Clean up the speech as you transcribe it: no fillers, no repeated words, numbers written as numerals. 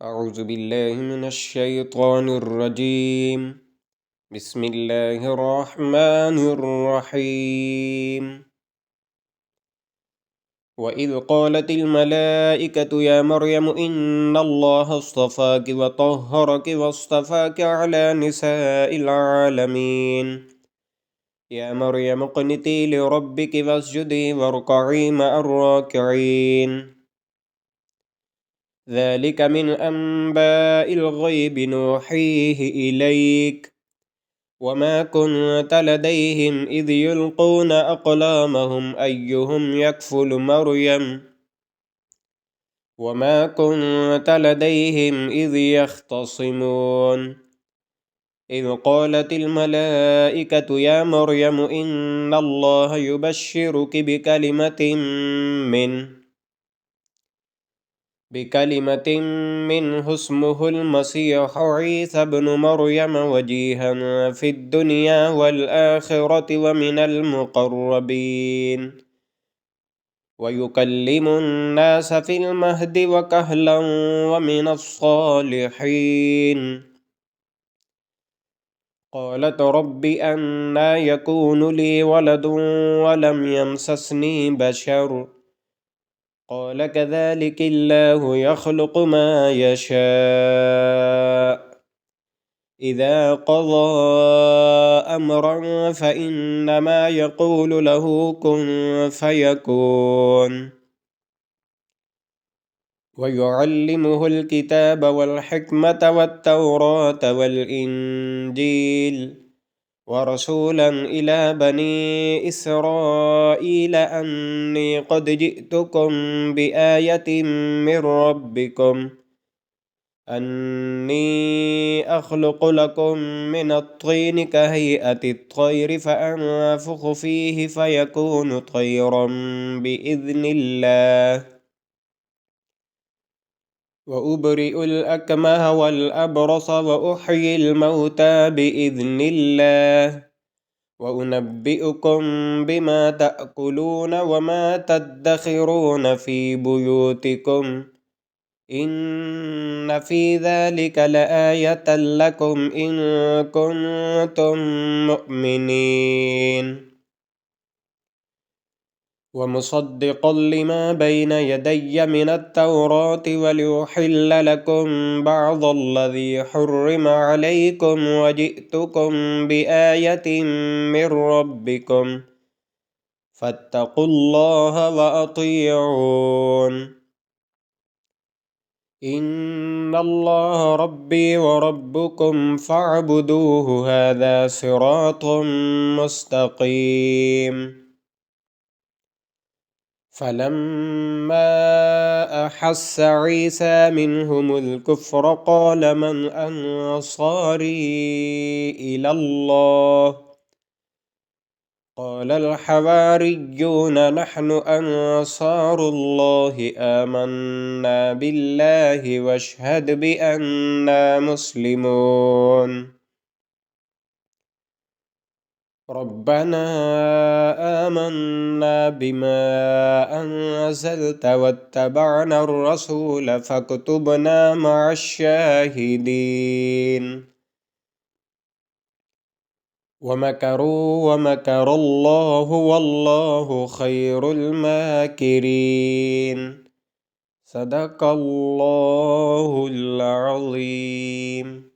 أعوذ بالله من الشيطان الرجيم. بسم الله الرحمن الرحيم. وإذ قالت الملائكة يا مريم إن الله اصطفاك وطهرك واصطفاك على نساء العالمين. يا مريم اقنتي لربك واسجدي واركعي مع الراكعين. ذلك من أنباء الغيب نوحيه إليك وما كنت لديهم إذ يلقون أقلامهم أيهم يكفل مريم وما كنت لديهم إذ يختصمون إذ قالت الملائكة يا مريم إن الله يبشرك بكلمة منه اسمه المسيح عيسى ابن مريم وجيها في الدنيا والآخرة ومن المقربين ويكلم الناس في المهد وكهلا ومن الصالحين. قالت رب أنى يكون لي ولد ولم يمسسني بشر قال كذلك الله يخلق ما يشاء إذا قضى أمرا فإنما يقول له كن فيكون. ويعلمه الكتاب والحكمة والتوراة والإنجيل ورسولا إلى بني إسرائيل أني قد جئتكم بآية من ربكم أني أخلق لكم من الطين كهيئة الطير فأنفخ فيه فيكون طيرا بإذن الله وأبرئ الأكمه والأبرص وأحيي الموتى بإذن الله وأنبئكم بما تأكلون وما تدخرون في بيوتكم إن في ذلك لآية لكم إن كنتم مؤمنين. ومصدقا لما بين يدي من التوراة وليحل لكم بعض الذي حرم عليكم وجئتكم بآية من ربكم فاتقوا الله وأطيعون. إن الله ربي وربكم فاعبدوه هذا صراط مستقيم. فلما أحس عيسى منهم الكفر قال من أنصاري إلى الله قال الحواريون نحن أنصار الله آمنا بالله واشهد بأننا مسلمون. ربنا آمنا بما أنزلت واتبعنا الرسول فاكتبنا مع الشاهدين. ومكروا ومكر الله والله خير الماكرين. صدق الله العظيم.